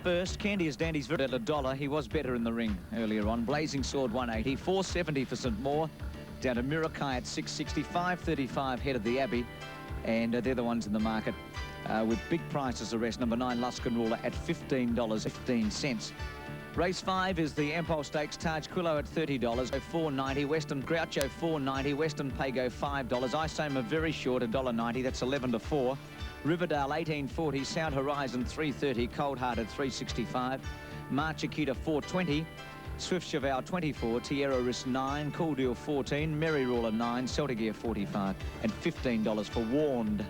first. Candy as Dandy's at $1. He was better in the ring earlier on. Blazing Sword 180, 470 for St Maur. Down to Mirakai at 665, 35 head of the Abbey. And they're the ones in the market with big prices. The rest, number 9 Luskin Ruler at $15.15. Race 5 is the Ampol Stakes. Taj Quillo at $30, $4.90. Western Groucho $4.90. Western Pago $5. Isoma very short, $1.90. That's 11 to 4. Riverdale $18.40. Sound Horizon $3.30. Cold Heart at $3.65. March Akita $4.20. Swift Cheval 24, Tierra Risk 9, Cool Deal 14, Merry Ruler 9, Celtic Gear 45, and $15 for Warned.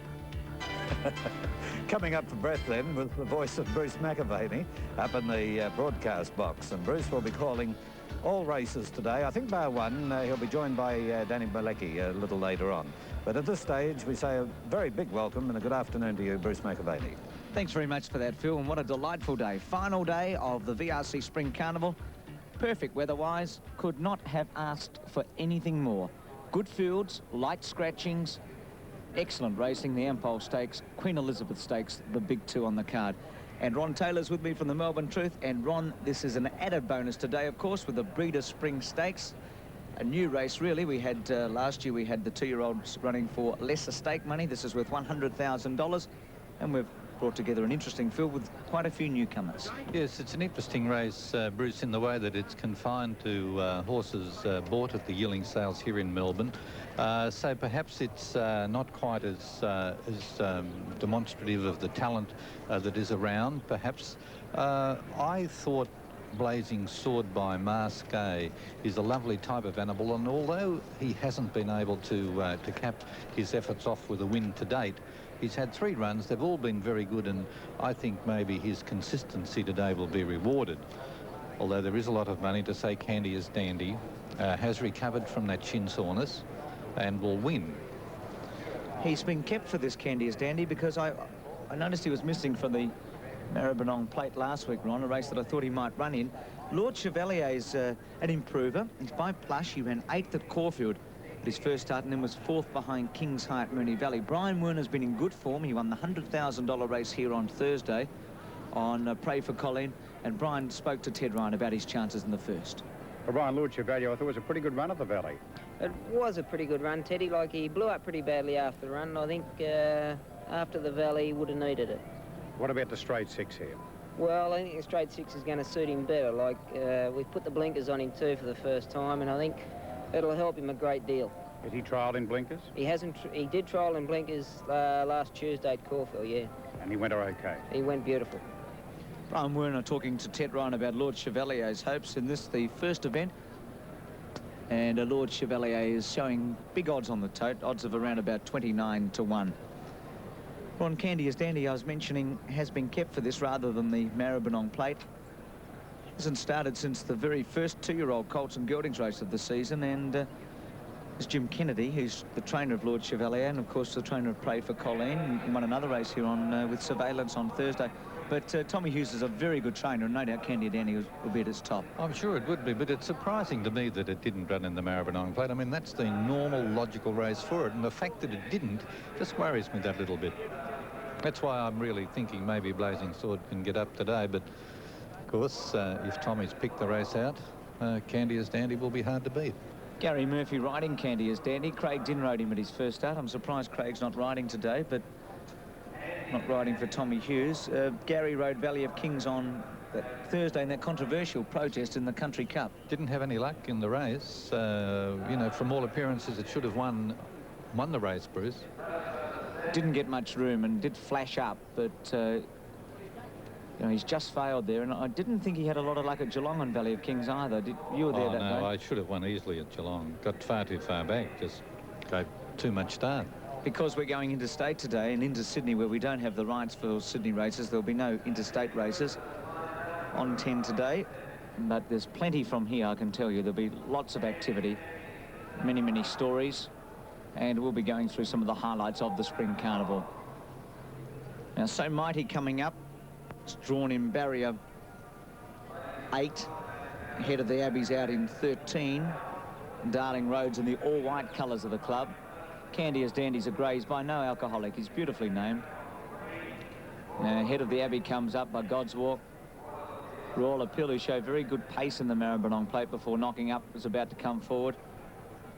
Coming up for breath then with the voice of Bruce McAvaney up in the broadcast box. And Bruce will be calling all races today. I think bar one, he'll be joined by Danny Malecki a little later on. But at this stage, we say a very big welcome and a good afternoon to you, Bruce McAvaney. Thanks very much for that, Phil, and what a delightful day. Final day of the VRC Spring Carnival. Perfect weather-wise, could not have asked for anything more. Good fields, light scratchings, excellent racing, the Ampol Stakes, Queen Elizabeth Stakes, the big two on the card. And Ron Taylor's with me from the Melbourne Truth. And Ron, this is an added bonus today, of course, with the Breeders' Spring Stakes. A new race, really. We had, last year we had the 2-year-olds running for lesser stake money. This is worth $100,000. And we've brought together an interesting field with quite a few newcomers. Yes, it's an interesting race, Bruce, in the way that it's confined to horses bought at the yearling sales here in Melbourne. So perhaps it's not quite as demonstrative of the talent that is around. Perhaps I thought Blazing Sword by Masqué is a lovely type of animal, and although he hasn't been able to cap his efforts off with a win to date, he's had 3 runs. They've all been very good, and I think maybe his consistency today will be rewarded. Although there is a lot of money to say Candy as Dandy has recovered from that shin soreness and will win. He's been kept for this Candy as Dandy because I noticed he was missing from the Maribyrnong Plate last week, Ron, a race that I thought he might run in. Lord Chevalier is an improver. He's by Plush. He ran 8th at Caulfield at his first start and then was 4th behind King's Heart, Moonee Valley. Brian Werner's been in good form. He won the $100,000 race here on Thursday on Pray for Colleen, and Brian spoke to Ted Ryan about his chances in the first. Well, Brian, Lord Chevalier, I thought it was a pretty good run at the Valley. It was a pretty good run, Teddy. Like, he blew up pretty badly after the run. I think after the Valley he would have needed it. What about the straight 6 here? Well, I think the straight 6 is going to suit him better. Like, we've put the blinkers on him too for the first time, and I think it'll help him a great deal. Has he trialled in blinkers? He hasn't. He did trial in blinkers last Tuesday at Caulfield, yeah. And he went okay? He went beautiful. Brian Werner talking to Ted Ryan about Lord Chevalier's hopes in this, the first event. And Lord Chevalier is showing big odds on the tote, odds of around about 29 to 1. Ron, Candy as Dandy, I was mentioning, has been kept for this rather than the Maribyrnong Plate. Hasn't started since the very first 2-year-old Colts and Geldings race of the season, and it's Jim Kennedy, who's the trainer of Lord Chevalier, and of course the trainer of Pray for Colleen. He won another race here on with Surveillance on Thursday. But Tommy Hughes is a very good trainer, and no doubt Candy as Dandy will be at its top. I'm sure it would be, but it's surprising to me that it didn't run in the Maribyrnong Plate. I mean, that's the normal, logical race for it, and the fact that it didn't just worries me that little bit. That's why I'm really thinking maybe Blazing Sword can get up today, but of course, if Tommy's picked the race out, Candy as Dandy will be hard to beat. Gary Murphy riding Candy as Dandy. Craig Dinn rode him at his first start. I'm surprised Craig's not riding today, but not riding for Tommy Hughes. Gary rode Valley of Kings on that Thursday in that controversial protest in the Country Cup. Didn't have any luck in the race. You know, from all appearances, it should have won the race, Bruce. Didn't get much room and did flash up, but you know, he's just failed there, and I didn't think he had a lot of luck at Geelong on Valley of Kings either. You were there that day. No, I should have won easily at Geelong. Got far too far back, just gave too much start. Because we're going interstate today and into Sydney, where we don't have the rights for Sydney races, there'll be no interstate races on 10 today, but there's plenty from here, I can tell you. There'll be lots of activity, many stories, and we'll be going through some of the highlights of the Spring Carnival. Now, So Mighty coming up. It's drawn in barrier 8. Head of the Abbey's out in 13. Darling Road's in the all-white colours of the club. Candy as Dandy's a grey. He's by no alcoholic. He's beautifully named. Head of the Abbey comes up by God's Walk. Royal Appeal, who showed very good pace in the Maribyrnong plate before knocking up, was about to come forward.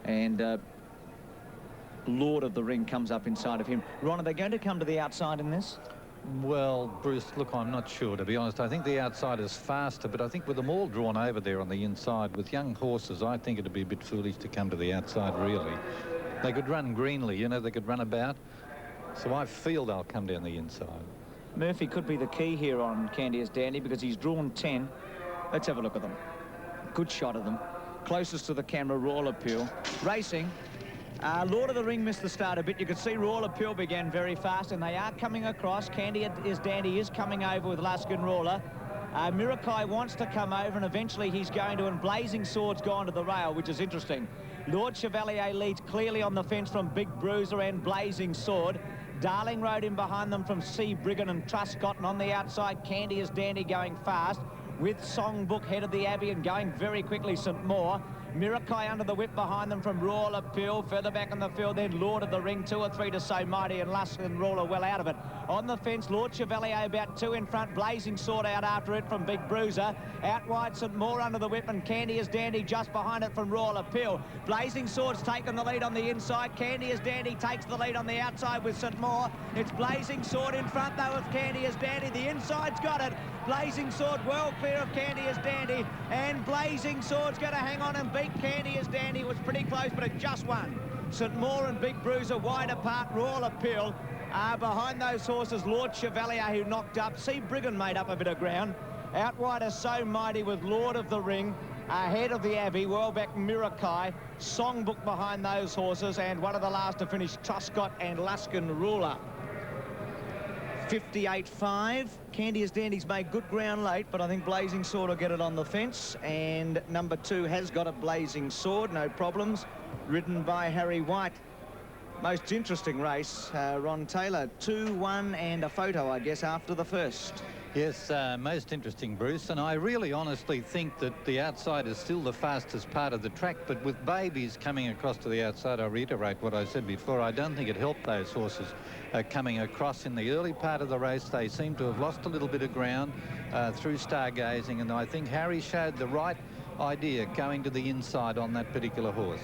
And Lord of the Ring comes up inside of him. Ron, are they going to come to the outside in this? Well, Bruce, look, I'm not sure, to be honest. I think the outside is faster, but I think with them all drawn over there on the inside, with young horses, I think it'd be a bit foolish to come to the outside, really. They could run greenly, you know, they could run about. So I feel they'll come down the inside. Murphy could be the key here on Candia's Dandy because he's drawn 10. Let's have a look at them. Good shot of them. Closest to the camera, Royal Appeal. Racing. Lord of the Ring missed the start a bit. You could see Royal Appeal began very fast, and they are coming across. Candia's Dandy is coming over with Luskin Ruler. Mirakai wants to come over, and eventually he's going to, and Blazing Sword's gone to the rail, which is interesting. Lord Chevalier leads clearly on the fence from Big Bruiser and Blazing Sword. Darling rode in behind them from Sea Brigand and Truscott, and on the outside, Candia's Dandy going fast with Songbook head of the Abbey and going very quickly, St. Maur. Mirakai under the whip behind them from Royal Appeal. Further back in the field, then Lord of the Ring, 2 or 3 to So Mighty, and Luskin Ruler well out of it. On the fence, Lord Chevalier about 2 in front. Blazing Sword out after it from Big Bruiser. Out wide, St. Maur under the whip, and Candia's Dandy just behind it from Royal Appeal. Blazing Sword's taken the lead on the inside. Candia's Dandy takes the lead on the outside with St. Maur. It's Blazing Sword in front, though, of Candia's Dandy. The inside's got it. Blazing Sword well clear of Candia's Dandy, and Blazing Sword's going to hang on and beat Candia's Dandy. It was pretty close, but it just won. St. Maur and Big Bruiser wide apart. Royal Appeal behind those horses. Lord Chevalier, who knocked up. Sea Brigand made up a bit of ground. Out wide is So Mighty with Lord of the Ring. Ahead of the Abbey, well back Mirakai. Songbook behind those horses, and one of the last to finish, Truscott and Luskin Ruler. 58.5. Candia's Dandy's made good ground late, but I think Blazing Sword will get it on the fence. And number 2 has got a Blazing Sword, no problems. Ridden by Harry White. Most interesting race, Ron Taylor. 2-1 and a photo, I guess, after the first. Yes, most interesting, Bruce, and I really honestly think that the outside is still the fastest part of the track, but with babies coming across to the outside, I reiterate what I said before, I don't think it helped those horses coming across in the early part of the race. They seem to have lost a little bit of ground through stargazing, and I think Harry showed the right idea going to the inside on that particular horse.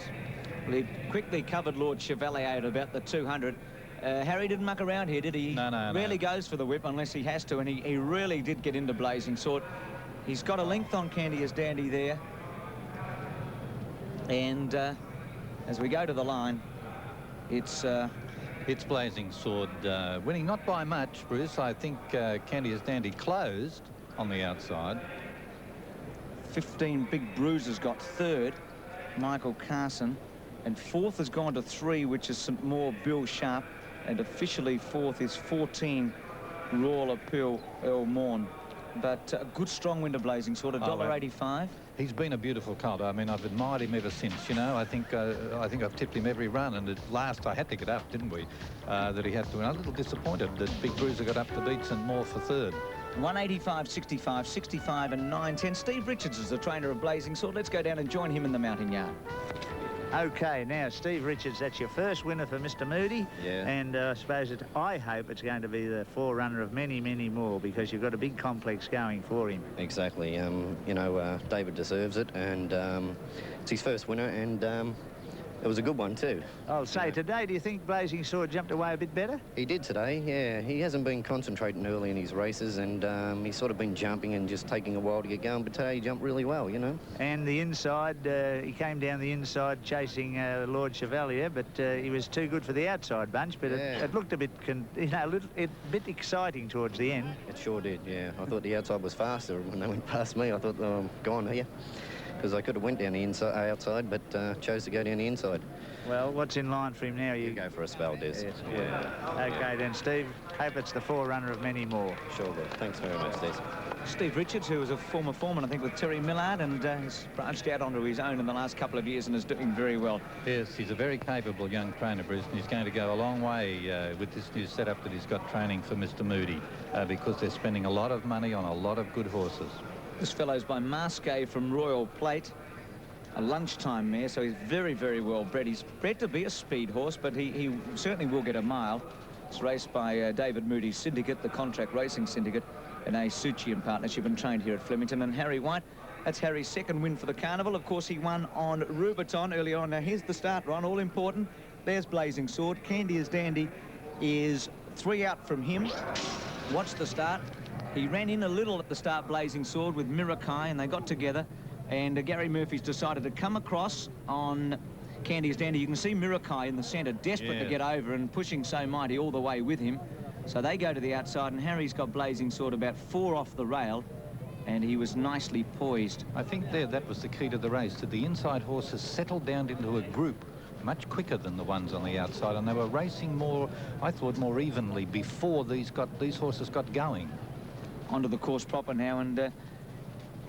Well, he quickly covered Lord Chevalier at about the 200. Harry didn't muck around here, did he? No. Rarely goes for the whip unless he has to, and he really did get into Blazing Sword. He's got a length on Candia's Dandy there. And as we go to the line, it's Blazing Sword winning, not by much, Bruce. I think Candia's Dandy closed on the outside. 15 Big Bruisers got 3rd, Michael Carson. And 4th has gone to 3, which is St. Maur, Bill Sharp. And officially 4th is 14, Royal Appeal, Earl Morn. But a good strong win to Blazing Sword, $1.85. He's been a beautiful colt. I mean, I've admired him ever since, you know. I think I've tipped him every run, and at last I had to get up, didn't we? That he had to. And I'm a little disappointed that Big Bruiser got up to beat St. Maur for 3rd. 185.65, 65 and 9.10. Steve Richards is the trainer of Blazing Sword. Let's go down and join him in the mounting yard. Okay, now, Steve Richards, that's your first winner for Mr. Moody. Yeah. And I suppose I hope it's going to be the forerunner of many, many more, because you've got a big complex going for him. Exactly. You know, David deserves it, and it's his first winner, and it was a good one too. I'll say, today, do you think Blazing Sword jumped away a bit better? He did today, yeah. He hasn't been concentrating early in his races, and he's sort of been jumping and just taking a while to get going, but today he jumped really well, you know. And the inside, he came down the inside chasing Lord Chevalier, but he was too good for the outside bunch, but Yeah. it looked a bit, a bit exciting towards the end. It sure did, yeah. I thought the outside was faster when they went past me. I thought, oh, I'm gone here. Because I could have went down the outside, but chose to go down the inside. Well, what's in line for him now? You go for a spell, Des. Yes, yeah. Okay, then, Steve, hope it's the forerunner of many more. Sure, will. Thanks very much, Des. Steve Richards, who was a former foreman, I think, with Terry Millard, and has branched out onto his own in the last couple of years and is doing very well. Yes, he's a very capable young trainer, Bruce, and he's going to go a long way with this new setup that he's got training for Mr. Moody, because they're spending a lot of money on a lot of good horses. This fellow's by Masquet from Royal Plate. A lunchtime mare, so he's very, very well bred. He's bred to be a speed horse, but he certainly will get a mile. It's raced by David Moody's syndicate, the Contract Racing Syndicate, and a Suchian partnership, and trained here at Flemington. And Harry White, that's Harry's second win for the Carnival. Of course, he won on Rubiton earlier on. Now, here's the start, Ron, all important. There's Blazing Sword. Candy as Dandy is 3 out from him. Watch the start. He ran in a little at the start, Blazing Sword, with Mirakai, and they got together. And Gary Murphy's decided to come across on Candy as Dandy. You can see Mirakai in the centre, desperate to get over and pushing So Mighty all the way with him. So they go to the outside, and Harry's got Blazing Sword about 4 off the rail, and he was nicely poised. I think that was the key to the race, that the inside horses settled down into a group much quicker than the ones on the outside, and they were racing more, I thought, more evenly before these horses got going. Onto the course proper now, and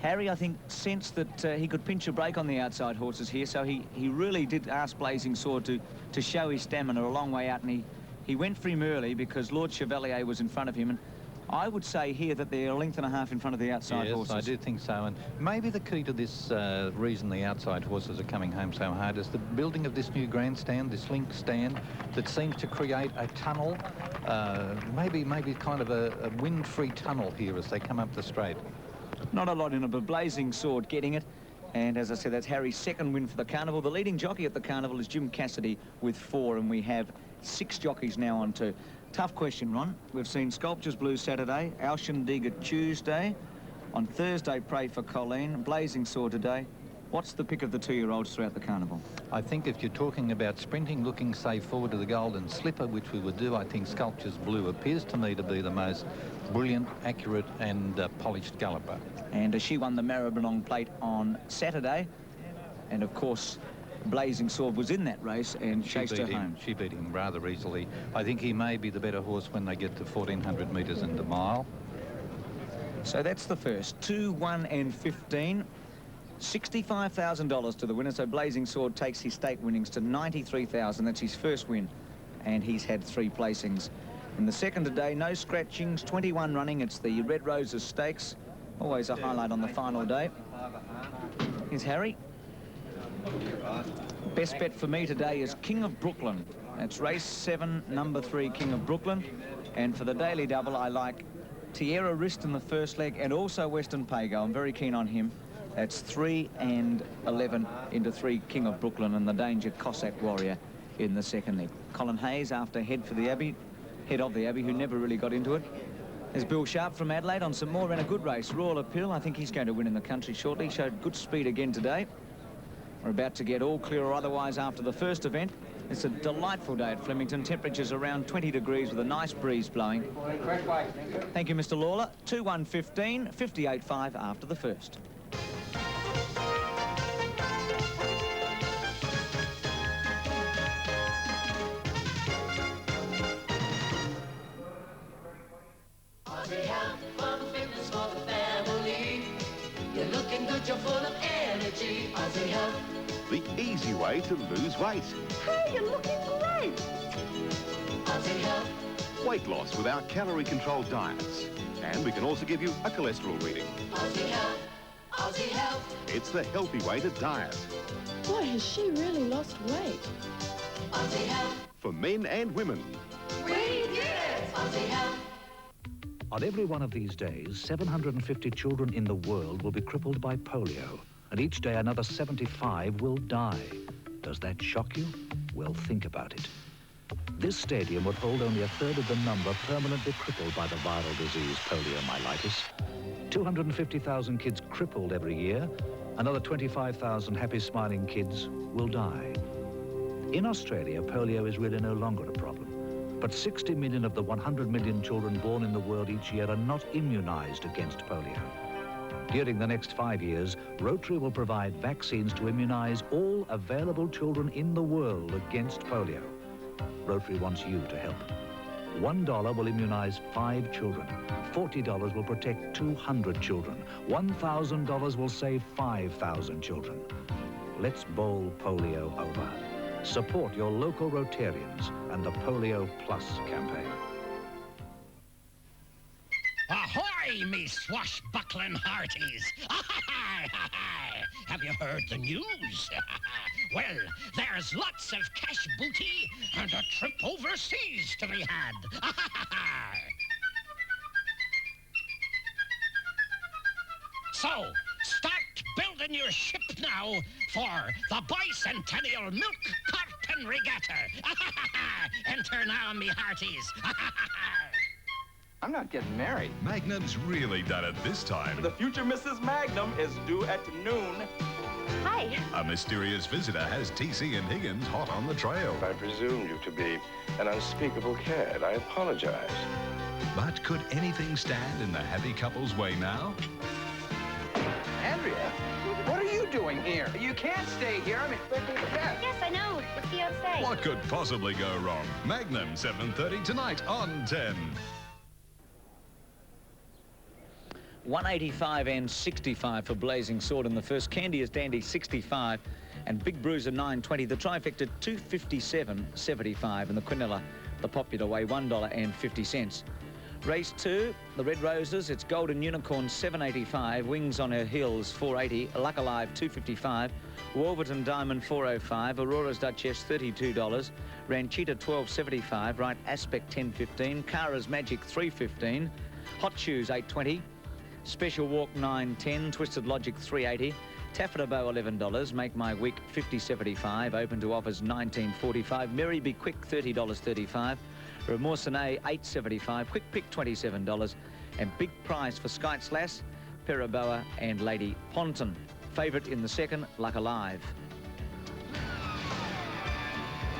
Harry, I think, sensed that he could pinch a break on the outside horses here, so he really did ask Blazing Sword to show his stamina a long way out, and he went for him early because Lord Chevalier was in front of him, and I would say here that they're a length and a half in front of the outside horses. Yes, I do think so, and maybe the key to this reason the outside horses are coming home so hard is the building of this new grandstand, this link stand that seems to create a tunnel, maybe kind of a wind-free tunnel here as they come up the straight. Not a lot in it, but Blazing Sword getting it. And as I said, that's Harry's second win for the Carnival. The leading jockey at the Carnival is Jim Cassidy with 4, and we have 6 jockeys now on 2. Tough question, Ron. We've seen Sculptures Blue Saturday, Alshindiga Tuesday. On Thursday, Pray for Colleen, Blazing Sword today. What's the pick of the 2-year-olds throughout the Carnival? I think if you're talking about sprinting, looking, say, forward to the Golden Slipper, which we would do, I think Sculptures Blue appears to me to be the most brilliant, accurate and polished galloper. And she won the Maribyrnong Plate on Saturday. And, of course, Blazing Sword was in that race and chased her home. She beat him rather easily. I think he may be the better horse when they get to 1,400 metres in the mile. So that's the first. 2, 1 and 15. $65,000 to the winner, so Blazing Sword takes his stake winnings to $93,000. That's his first win, and he's had 3 placings. In the second today, no scratchings, 21 running. It's the Red Roses Stakes, always a highlight on the final day. Here's Harry. Best bet for me today is King of Brooklyn. That's race 7, number 3, King of Brooklyn. And for the daily double, I like Tierra Wrist in the first leg and also Western Pago. I'm very keen on him. That's 3 and 11 into 3, King of Brooklyn, and the Danger Cossack Warrior in the second leg. Colin Hayes after head of the Abbey, who never really got into it. There's Bill Sharp from Adelaide on some more, ran a good race. Royal Appeal, I think he's going to win in the country shortly. Showed good speed again today. We're about to get all clear or otherwise after the first event. It's a delightful day at Flemington. Temperatures around 20 degrees with a nice breeze blowing. Thank you, Mr. Lawler. 2-1-15, 58.5 after the first. You're full of energy, Aussie Health. The easy way to lose weight. Hey, you're looking great. Aussie Health. Weight loss with our calorie-controlled diets. And we can also give you a cholesterol reading. Aussie Health. Aussie Health. It's the healthy way to diet. Boy, has she really lost weight. Aussie Health. For men and women. We did it! Aussie Health. On every one of these days, 750 children in the world will be crippled by polio, and each day another 75 will die. Does that shock you? Well, think about it. This stadium would hold only a third of the number permanently crippled by the viral disease poliomyelitis. 250,000 kids crippled every year. Another 25,000 happy, smiling kids will die. In Australia, polio is really no longer a problem. But 60 million of the 100 million children born in the world each year are not immunized against polio. During the next 5 years, Rotary will provide vaccines to immunize all available children in the world against polio. Rotary wants you to help. $1 will immunize 5 children. $40 will protect 200 children. $1,000 will save 5,000 children. Let's bowl polio over. Support your local Rotarians and the Polio Plus campaign. Ahoy, me swashbuckling hearties! Have you heard the news? Well, there's lots of cash booty and a trip overseas to be had. So, start building your ship now for the bicentennial milk carton regatta. Enter now, me hearties. I'm not getting married. Magnum's really done it this time. The future Mrs. Magnum is due at noon. Hi. A mysterious visitor has TC and Higgins hot on the trail. I presumed you to be an unspeakable cad. I apologize. But could anything stand in the happy couple's way now? Andrea, what are you doing here? You can't stay here. I'm expecting a guest. Yes, I know. The fiancé. What could possibly go wrong? Magnum, 7:30 tonight on 10. 185 and 65 for Blazing Sword in the first. Candy is Dandy 65 and Big Bruiser 920. The trifecta 257.75 and the Quinella, the popular way, $1.50. Race 2, the Red Roses, it's Golden Unicorn 785, Wings on Her Heels 480, Luck Alive 255, Wolverton Diamond 405, Aurora's Duchess $32, Ranchita 1275, Right Aspect 1015, Cara's Magic 315, Hot Shoes 820, Special Walk 910, Twisted Logic 380, Taffeta Bow $11, Make My Week $50.75, Open to Offers $19.45, Merry Be Quick $30.35, Remorsenay $8.75, Quick Pick $27, and big prize for Skites Lass, Paraboa and Lady Ponton. Favourite in the second, Luck Alive.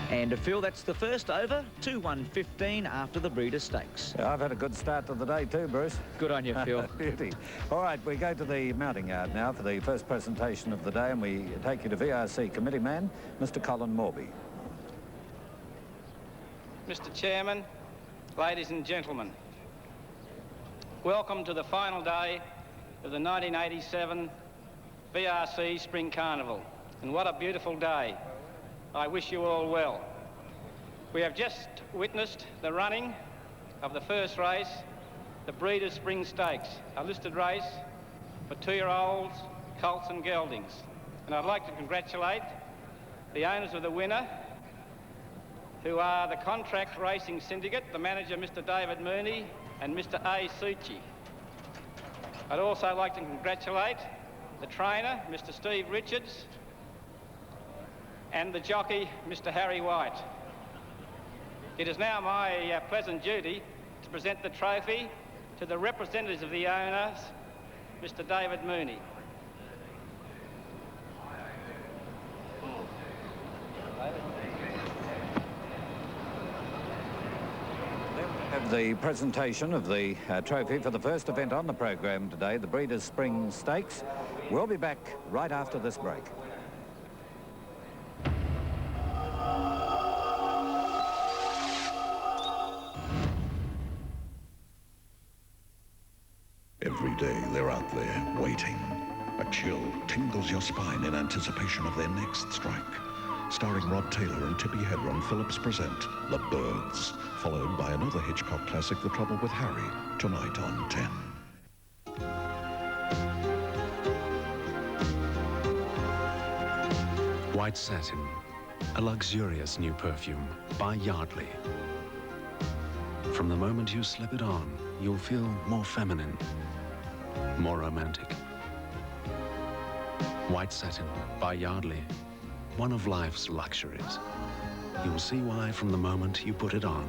And Phil, that's the first over, 2-1-15 after the Breeder Stakes. Yeah, I've had a good start to the day too, Bruce. Good on you, Phil. Beauty. All right, we go to the mounting yard now for the first presentation of the day, and we take you to VRC committee man, Mr. Colin Morby. Mr. Chairman, ladies and gentlemen, welcome to the final day of the 1987 VRC Spring Carnival. And what a beautiful day. I wish you all well. We have just witnessed the running of the first race, the Breeders' Spring Stakes, a listed race for 2-year-olds, colts and geldings. And I'd like to congratulate the owners of the winner, who are the Contract Racing Syndicate, the manager, Mr. David Mooney, and Mr. A. Suchi. I'd also like to congratulate the trainer, Mr. Steve Richards, and the jockey, Mr. Harry White. It is now my pleasant duty to present the trophy to the representatives of the owners, Mr. David Mooney. Have the presentation of the trophy for the first event on the program today, the Breeders' Spring Stakes. We'll be back right after this break. Every day they're out there waiting. A chill tingles your spine in anticipation of their next strike. Starring Rod Taylor and Tippi Hedren, Phillips present The Birds, followed by another Hitchcock classic, The Trouble with Harry, tonight on 10. White Satin, a luxurious new perfume by Yardley. From the moment you slip it on, you'll feel more feminine, more romantic. White Satin by Yardley, one of life's luxuries. You'll see why from the moment you put it on.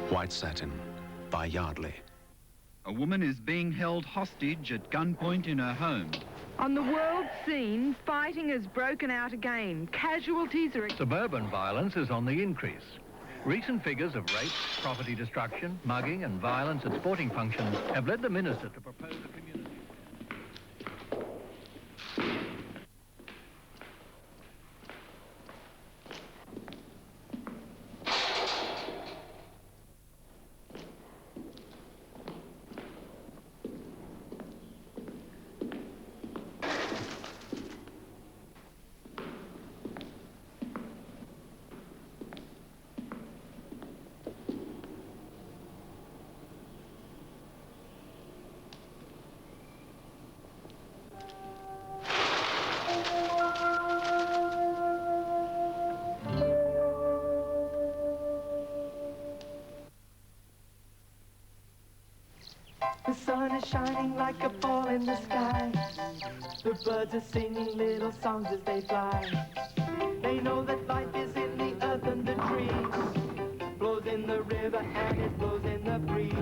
White Satin by Yardley. A woman is being held hostage at gunpoint in her home. On the world scene, fighting has broken out again. Casualties are... Suburban violence is on the increase. Recent figures of rape, property destruction, mugging and violence at sporting functions have led the minister to propose a community. The sun is shining like a ball in the sky. The birds are singing little songs as they fly. They know that life is in the earth and the trees. Blows in the river and it blows in the breeze.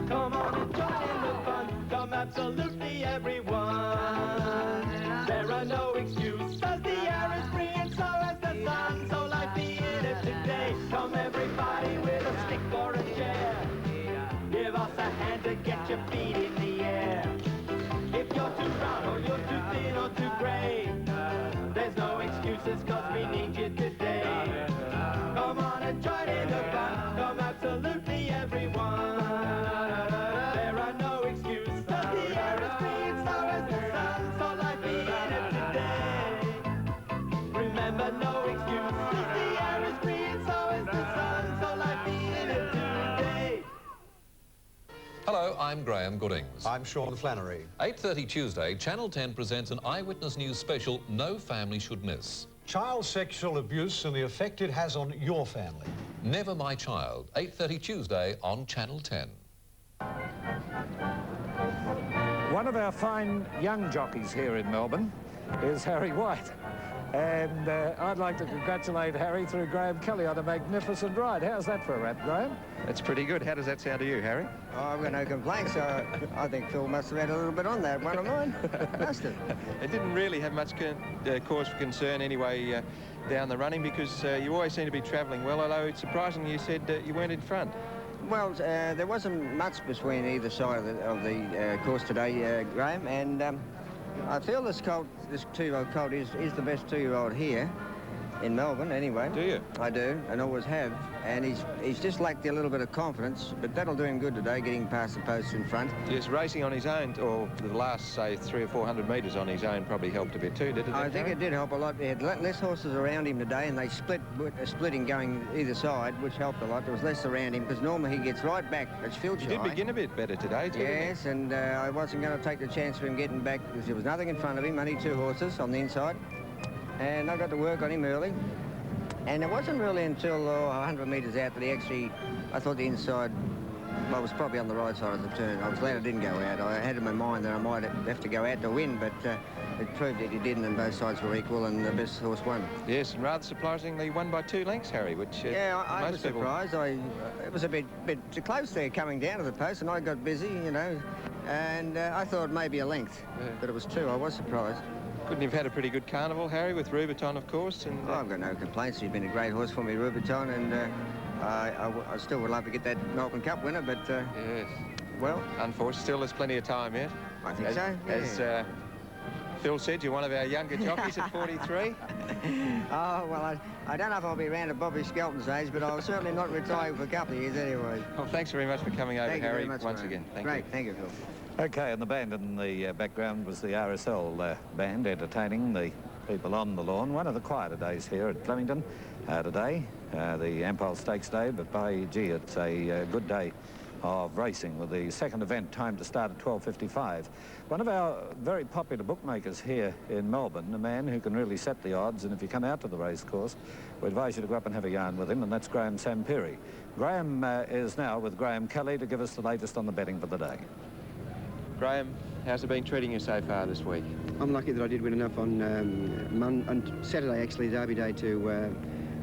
Come on and join in the fun. Come absolutely everyone. There are no excuses. The air is free and so is the sun. So life be in it today. Come everybody with a stick or a chair. Give us a hand to get your feet in the air. If you're too brown or you're too thin or too grey, there's no excuses cause we need you today. Come on and join in the fun. Come absolutely everyone. There are no excuses. The air is free and so is the sun. So life be in it today. Remember, no excuses. The air is free and so is the sun. So life be in it today. Hello, I'm Graham Goodings. I'm Sean Flannery. 8:30 Tuesday, Channel 10 presents an Eyewitness News special no family should miss. Child sexual abuse and the effect it has on your family. Never My Child, 8:30 Tuesday on Channel 10. One of our fine young jockeys here in Melbourne is Harry White. And I'd like to congratulate Harry through Graham Kelly on a magnificent ride. How's that for a rap, Graham? That's pretty good. How does that sound to you, Harry? Oh, I've got no complaints. I think Phil must have had a little bit on that one of mine. Must have. It didn't really have much cause for concern anyway down the running because you always seem to be travelling well, although it's surprising you said you weren't in front. Well, there wasn't much between either side of the course today, Graham, and I feel this two-year-old colt is the best two-year-old here in Melbourne, anyway. Do you? I do, and always have. And he's just lacked a little bit of confidence, but that'll do him good today, getting past the posts in front. Yes, racing on his own, or the last, say, 300 or 400 metres on his own probably helped a bit too, did it? I think it did help a lot. He had less horses around him today, and they splitting going either side, which helped a lot. There was less around him, because normally he gets right back. It's field shy. He did begin a bit better today, too. Yes, and I wasn't going to take the chance of him getting back, because there was nothing in front of him, only two horses on the inside. And I got to work on him early. And it wasn't really until 100 metres out that I thought the inside, well, it was probably on the right side of the turn. I was glad I didn't go out. I had in my mind that I might have to go out to win, but it proved that he didn't, and both sides were equal, and the best horse won. Yes, and rather surprisingly won by 2 lengths, Harry, which yeah, I was people... surprised. It was a bit too close there coming down to the post, and I got busy, you know, and I thought maybe a length, but it was 2. I was surprised. Couldn't have had a pretty good carnival, Harry, with Rubiton, of course. And I've got no complaints. He's been a great horse for me, Rubiton, and I still would love to get that Melbourne Cup winner, but yes. Well, unfortunately, still there's plenty of time yet. I think so. Yeah. As Phil said, you're one of our younger jockeys at 43. Oh, well, I don't know if I'll be around at Bobby Skelton's age, but I'll certainly not retire for a couple of years anyway. Well, thanks very much for coming over, Thank Harry, you very much, once again. Great, thank you, Phil. Okay, and the band in the background was the RSL band entertaining the people on the lawn. One of the quieter days here at Flemington today, the Ampol Stakes Day, but by gee, it's a good day of racing with the second event timed to start at 12:55. One of our very popular bookmakers here in Melbourne, a man who can really set the odds, and if you come out to the race course, we advise you to go up and have a yarn with him, and that's Graham Sampiri. Graham is now with Graham Kelly to give us the latest on the betting for the day. Graham, how's it been treating you so far this week? I'm lucky that I did win enough on Saturday, actually, Derby Day, to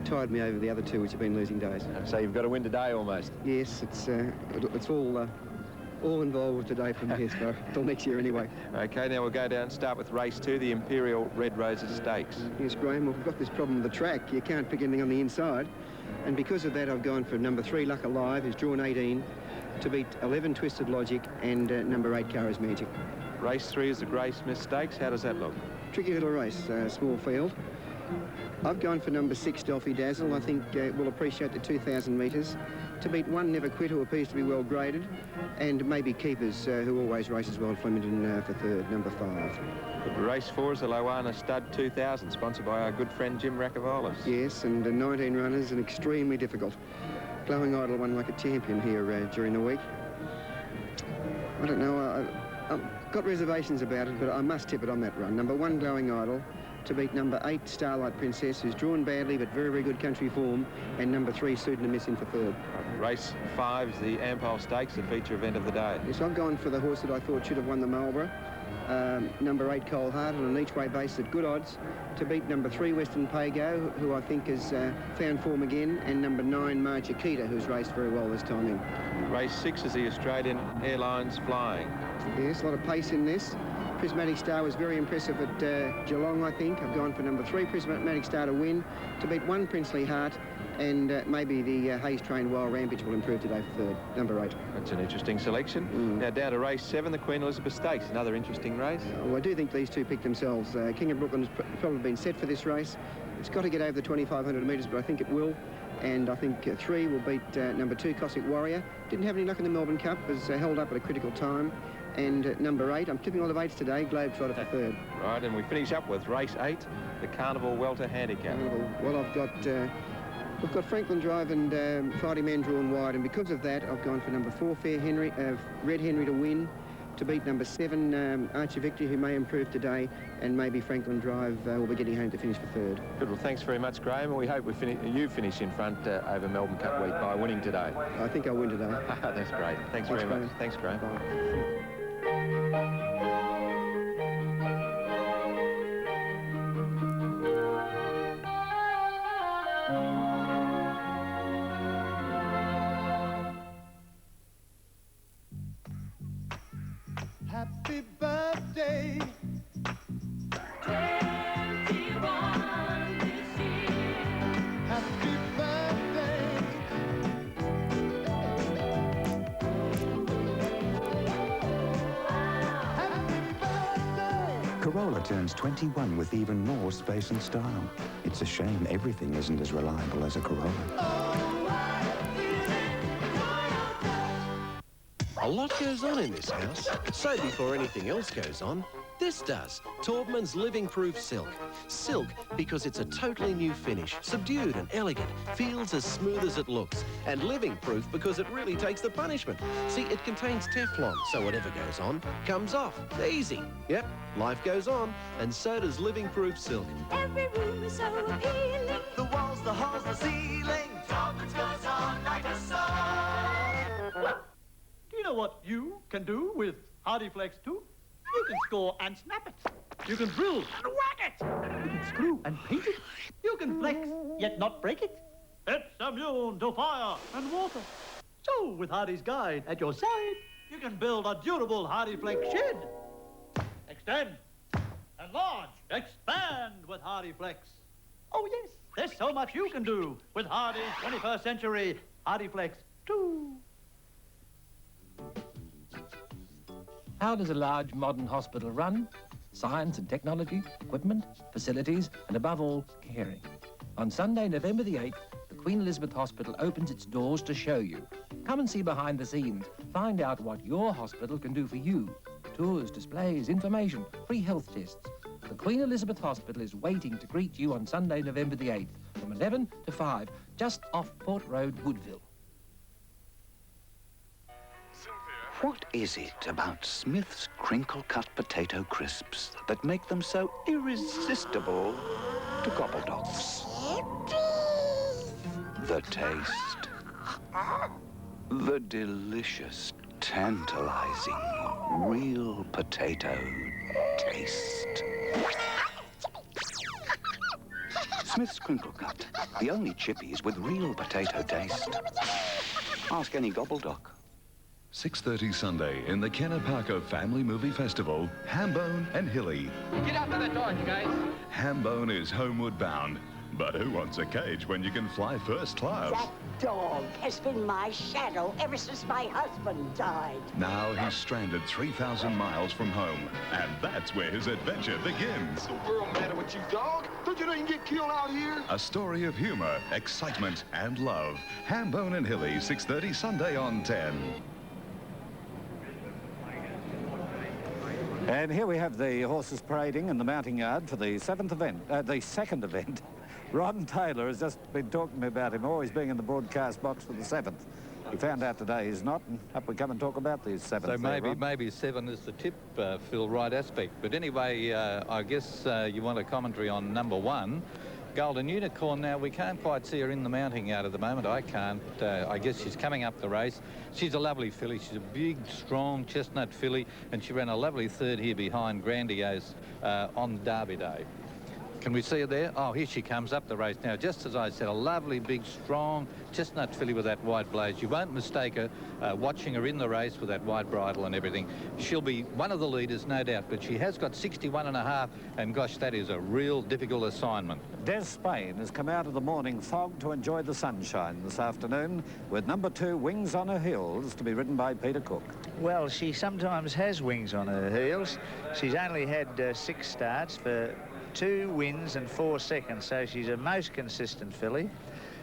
tide me over the other 2, which have been losing days. So you've got to win today almost? Yes, it's all involved with today from here, so till next year anyway. Okay, now we'll go down and start with race 2, the Imperial Red Roses Stakes. Yes, Graham, well, we've got this problem with the track. You can't pick anything on the inside, and because of that, I've gone for number 3, Luck Alive, who's drawn 18, to beat 11 Twisted Logic and number 8 Cara's Magic. Race 3 is the Graysmith Stakes. How does that look? Tricky little race, small field. I've gone for number 6 Delphi Dazzle. I think will appreciate the 2,000 metres. To beat 1 Never Quit, who appears to be well graded, and maybe Keepers, who always races well at Flemington for 3rd, number 5. Race 4 is the Loana Stud 2000, sponsored by our good friend Jim Racavolis. Yes, and 19 runners and extremely difficult. Glowing Idol won like a champion here during the week. I don't know, I've got reservations about it, but I must tip it on that run. Number 1, Glowing Idol, to beat number 8, Starlight Princess, who's drawn badly but very, very good country form, and number 3, Suitin' Miss in for third. Race 5 is the Ampol Stakes, the feature event of the day. Yes, I've gone for the horse that I thought should have won the Marlborough. Number 8, Cole Hart, on an each-way basis at good odds, to beat number 3, Western Pago, who I think has found form again, and number 9, March Akita, who's raced very well this time in. Race 6 is the Australian Airlines Flying. Yes, a lot of pace in this. Prismatic Star was very impressive at Geelong, I think. I've gone for number 3, Prismatic Star to win, to beat 1, Princely Heart, and maybe the Hayes-trained Wild Rampage will improve today for third, number 8. That's an interesting selection. Now down to race 7, the Queen Elizabeth Stakes, another interesting race. Well, I do think these two pick themselves. King of Brooklyn has probably been set for this race. It's got to get over the 2,500 metres, but I think it will. And I think 3 will beat number 2, Cossack Warrior. Didn't have any luck in the Melbourne Cup, was held up at a critical time. And number 8, I'm tipping all of 8s today, Globetrotter for third. Right, and we finish up with race 8, the Carnival Welter Handicap. Well, we've got Franklin Drive and Friday Man drawn wide, and because of that, I've gone for number 4, Red Henry to win, to beat number 7, Archer Victory, who may improve today, and maybe Franklin Drive will be getting home to finish for third. Good, well, thanks very much, Graham, and we hope you finish in front over Melbourne Cup week by winning today. I think I'll win today. That's great. Thanks very much. Thanks, Graham. Bye. Happy birthday. 21 this year. Happy birthday. Happy birthday. Corolla turns 21 with even more space and style. It's a shame everything isn't as reliable as a Corolla. A lot goes on in this house, so before anything else goes on, this does. Taubman's Living Proof Silk. Silk because it's a totally new finish, subdued and elegant, feels as smooth as it looks, and living proof because it really takes the punishment. See, it contains Teflon, so whatever goes on comes off. Easy. Yep, life goes on, and so does Living Proof Silk. Every room is so appealing. The walls, the halls, the ceiling. Taubman's goes on like a song. Do you know what you can do with HardyFlex 2? You can score and snap it. You can drill and whack it. You can screw and paint it. You can flex, yet not break it. It's immune to fire and water. So, with Hardy's guide at your side, you can build a durable HardyFlex shed. Extend, enlarge, expand with HardyFlex. Oh, yes, there's so much you can do with Hardy's 21st century HardyFlex 2. How does a large modern hospital run? Science and technology, equipment, facilities, and above all, caring. On Sunday, November the 8th, the Queen Elizabeth Hospital opens its doors to show you. Come and see behind the scenes. Find out what your hospital can do for you. Tours, displays, information, free health tests. The Queen Elizabeth Hospital is waiting to greet you on Sunday, November the 8th, from 11 to 5, just off Port Road, Woodville. What is it about Smith's crinkle-cut potato crisps that make them so irresistible to gobbledocks? The taste. The delicious, tantalizing, real potato taste. Smith's Crinkle Cut, the only chippies with real potato taste. Ask any gobbledoc. 6:30 Sunday in the Kenneparker Family Movie Festival, Hambone and Hilly. Get out of the door, you guys. Hambone is homeward bound, but who wants a cage when you can fly first class? That dog has been my shadow ever since my husband died. Now he's stranded 3,000 miles from home, and that's where his adventure begins. What's the world matter with you, dog? Don't you know you can get killed out here? A story of humor, excitement, and love. Hambone and Hilly, 6:30 Sunday on 10. And here we have the horses parading in the mounting yard for the second event. Ron Taylor has just been talking to me about him always being in the broadcast box for the 7th. We found out today he's not, and up we come and talk about these 7. So maybe 7 is the tip, Phil, right aspect. But anyway, I guess you want a commentary on number 1. Golden Unicorn. Now, we can't quite see her in the mounting yard at the moment. I can't. I guess she's coming up the race. She's a lovely filly. She's a big, strong chestnut filly, and she ran a lovely third here behind Grandiose on Derby Day. Can we see her there? Oh, here she comes up the race now. Just as I said, a lovely, big, strong chestnut filly with that white blaze. You won't mistake her watching her in the race with that white bridle and everything. She'll be one of the leaders, no doubt, but she has got 61.5, and gosh, that is a real difficult assignment. Des Spain has come out of the morning fog to enjoy the sunshine this afternoon with number 2, Wings on Her Heels, to be ridden by Peter Cook. Well, she sometimes has wings on her heels. She's only had 6 starts for 2 wins and 4 seconds, so she's a most consistent filly.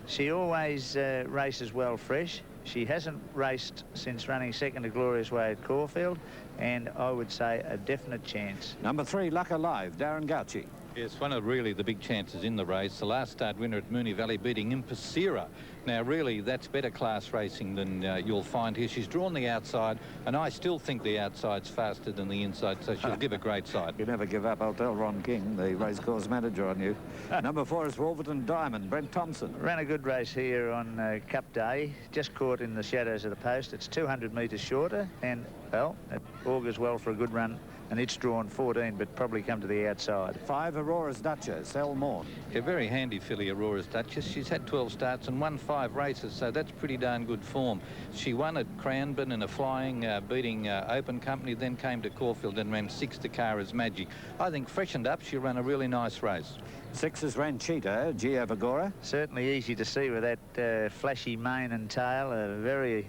She always races well fresh. She hasn't raced since running second to Glorious Way at Caulfield, and I would say a definite chance. Number 3, Luck Alive, Darren Gauci. Yes, one of really the big chances in the race. The last start winner at Moonee Valley beating Impasira. Now, really, that's better class racing than you'll find here. She's drawn the outside, and I still think the outside's faster than the inside, so she'll give a great side. You never give up. I'll tell Ron King, the racecourse manager, on you. Number 4 is Wolverton Diamond, Brent Thompson. Ran a good race here on Cup Day, just caught in the shadows of the post. It's 200 metres shorter, and, well, it augurs well for a good run. And it's drawn 14, but probably come to the outside. 5, Aurora's Duchess, El Morn. A very handy filly, Aurora's Duchess. She's had 12 starts and won 5 races, so that's pretty darn good form. She won at Cranbourne in a flying, beating Open Company, then came to Caulfield and ran 6 to Cara's Magic. I think freshened up, she'll run a really nice race. 6 is Ranchita, Gio Vigora. Certainly easy to see with that flashy mane and tail. A very,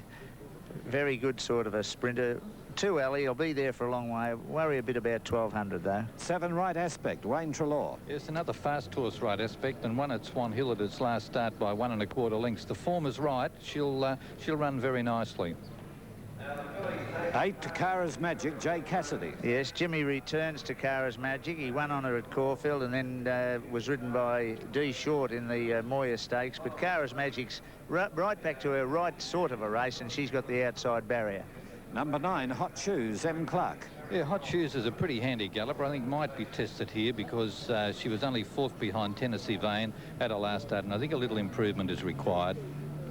very good sort of a sprinter. 2 Ellie, I'll be there for a long way. Worry a bit about 1200 though. 7 Right Aspect, Wayne Trelaw. Yes, another fast horse, Right Aspect, and won at Swan Hill at its last start by 1 1/4 lengths. The form is right. She'll run very nicely. 8 to Cara's Magic, Jay Cassidy. Yes, Jimmy returns to Cara's Magic. He won on her at Caulfield and then was ridden by D. Short in the Moya Stakes. But Cara's Magic's right back to her right sort of a race, and she's got the outside barrier. Number 9, Hot Shoes, M. Clark. Yeah, Hot Shoes is a pretty handy galloper. I think might be tested here because she was only 4th behind Tennessee Vane at her last start, and I think a little improvement is required.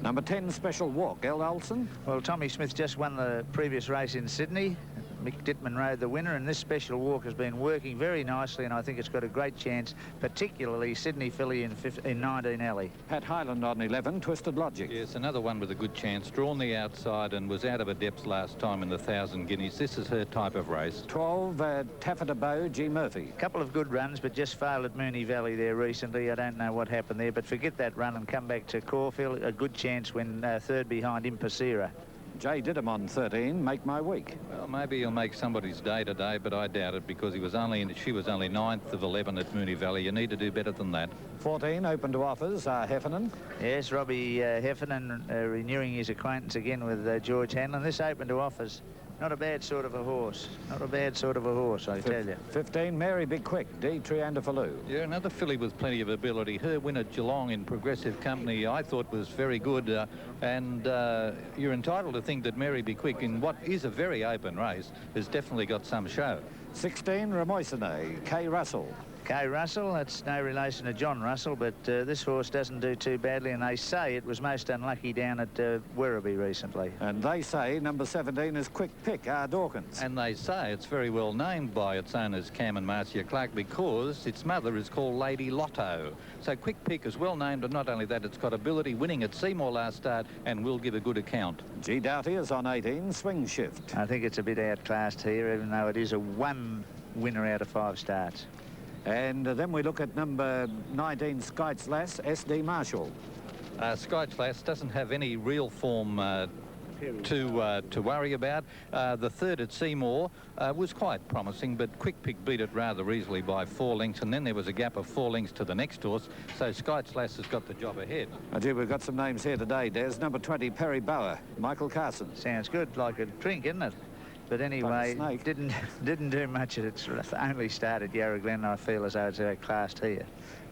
Number 10, Special Walk, El Olsen. Well, Tommy Smith just won the previous race in Sydney. Mick Dittman rode the winner, and this Special Walk has been working very nicely, and I think it's got a great chance, particularly Sydney filly in 19 Alley. Pat Highland on 11, Twisted Logic. Yes, another one with a good chance. Drawn the outside and was out of her depth last time in the 1,000 guineas. This is her type of race. 12, Taffeta Bow, G. Murphy. A couple of good runs, but just failed at Moonee Valley there recently. I don't know what happened there, but forget that run and come back to Caulfield. A good chance when 3rd behind Impasira. Jay Didham on 13, Make My Week. Well, maybe he'll make somebody's day today, but I doubt it because she was only 9th of 11 at Moonee Valley. You need to do better than that. 14, Open to Offers, Heffernan. Yes, Robbie Heffernan renewing his acquaintance again with George Hanlon. This Open to Offers, not a bad sort of a horse. Not a bad sort of a horse, I tell you. 15, Mary Be Quick, D. Triandafaloo. Yeah, another filly with plenty of ability. Her win at Geelong in Progressive Company I thought was very good, and you're entitled to think that Mary Be Quick, in what is a very open race, has definitely got some show. 16, Remoisine, K. Russell. K. Russell, that's no relation to John Russell, but this horse doesn't do too badly, and they say it was most unlucky down at Werribee recently. And they say number 17 is Quick Pick, R. Dawkins. And they say it's very well named by its owners, Cam and Marcia Clark, because its mother is called Lady Lotto. So Quick Pick is well named, and not only that, it's got ability, winning at Seymour last start, and will give a good account. G. Doughty is on 18, Swing Shift. I think it's a bit outclassed here, even though it is a 1 winner out of 5 starts. And then we look at number 19, Skytes Lass, S.D. Marshall. Skytes Lass doesn't have any real form to worry about. The 3rd at Seymour was quite promising, but Quick Pick beat it rather easily by 4 lengths, and then there was a gap of 4 lengths to the next horse, so Skytes Lass has got the job ahead. I do, we've got some names here today, Des. Number 20, Perry Bower, Michael Carson. Sounds good, like a drink, isn't it? But anyway, didn't do much. It's only started Yarra Glen. I feel as though it's outclassed here.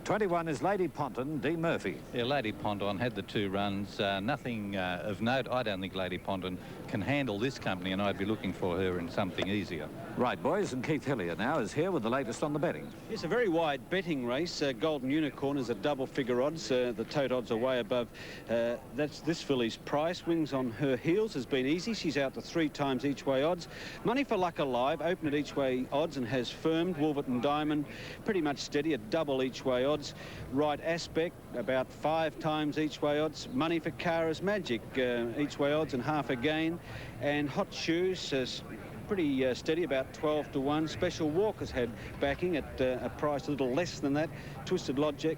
21 is Lady Ponton, D. Murphy. Yeah, Lady Ponton had the 2 runs. Nothing of note. I don't think Lady Ponton can handle this company, and I'd be looking for her in something easier. Right, boys, and Keith Hillier now is here with the latest on the betting. It's a very wide betting race. Golden Unicorn is at double-figure odds. The tote odds are way above. That's this filly's price. Wings on Her Heels has been easy. She's out to 3 times each way odds. Money for Luck Alive, open at each way odds and has firmed. Wolverton Diamond, pretty much steady at double each way odds. Right Aspect, about 5 times each way odds. Money for Cara's Magic, each way odds and half a gain. And Hot Shoes is pretty steady, about 12 to 1. Special Walk has had backing at a price a little less than that. Twisted Logic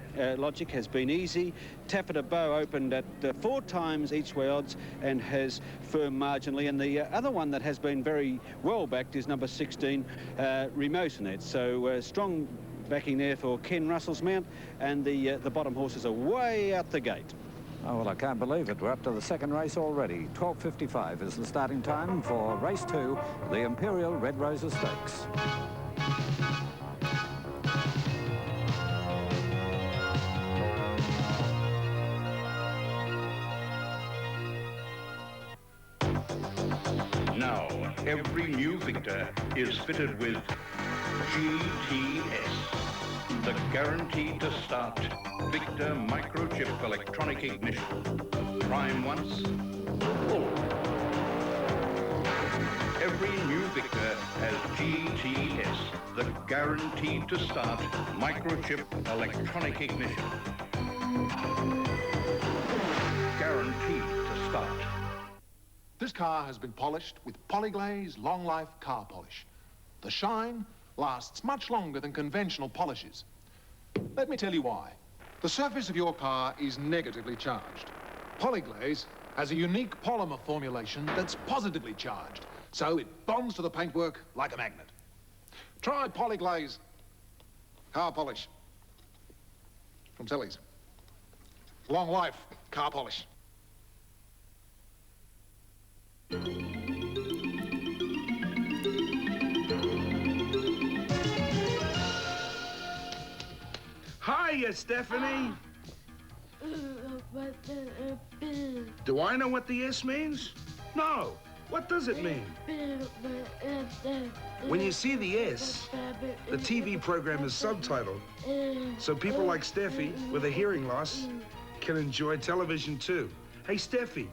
has been easy. Taffeta Bow opened at 4 times each way odds and has firm marginally. And the other one that has been very well backed is number 16, Remotinet. So strong backing there for Ken Russell's mount, and the bottom horses are way out the gate. Oh, well, I can't believe it. We're up to the second race already. 12:55 is the starting time for race 2, the Imperial Red Roses Stakes. Now, every new Victor is fitted with GTS, the guaranteed to start Victor microchip electronic ignition. Prime once, full. Every new Victor has GTS, the guaranteed to start microchip electronic ignition. Guaranteed to start. This car has been polished with Polyglaze Long Life Car Polish. The shine lasts much longer than conventional polishes. Let me tell you why. The surface of your car is negatively charged. Polyglaze has a unique polymer formulation that's positively charged, so it bonds to the paintwork like a magnet. Try Polyglaze Car Polish from Selleys. Long Life Car Polish. Hiya, Stephanie. Do I know what the S means? No. What does it mean? When you see the S, the TV program is subtitled, so people like Steffi with a hearing loss can enjoy television too. Hey, Steffi,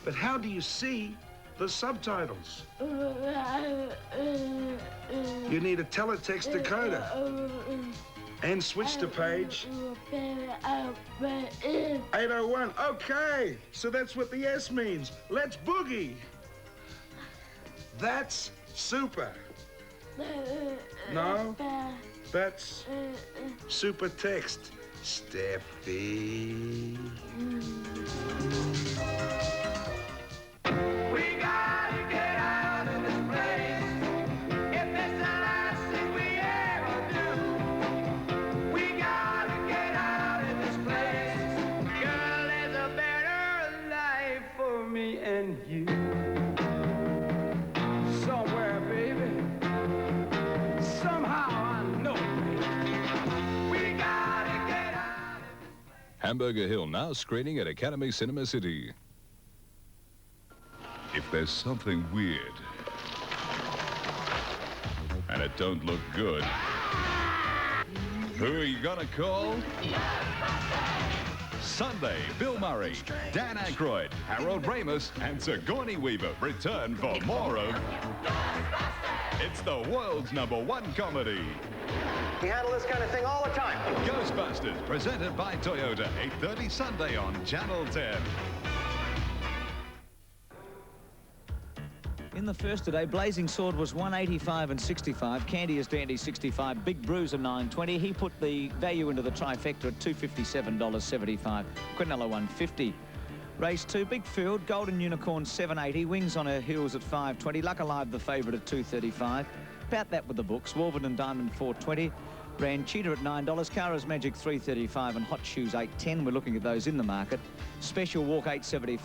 but how do you see the subtitles? You need a teletext decoder. And switch to page 801. Okay, so that's what the S means. Let's boogie. That's super. No, that's super text. Steffi. We gotta get out of this place. If it's the last thing we ever do, we gotta get out of this place. Girl, there's a better life for me and you. Somewhere, baby. Somehow I know it. We gotta get out. Hamburger Hill now screening at Academy Cinema City. If there's something weird and it don't look good, who are you gonna call? Sunday, Bill Murray, Dan Aykroyd, Harold Ramis, and Sigourney Weaver return for more of It's the world's #1 comedy. We handle this kind of thing all the time. Ghostbusters, presented by Toyota, 8:30 Sunday on Channel 10. In the first today, Blazing Sword was 185 and 65. Candy is Dandy 65. Big Bruiser 920. He put the value into the trifecta at $257.75. Quinella 150. Race 2, Big Field, Golden Unicorn 780. Wings on Her Heels at 520. Luck Alive, the favourite, at 235. About that with the books. Wolverton Diamond 420. Ran Cheetah at $9. Cara's Magic 335 and Hot Shoes 810. We're looking at those in the market. Special Walk 875.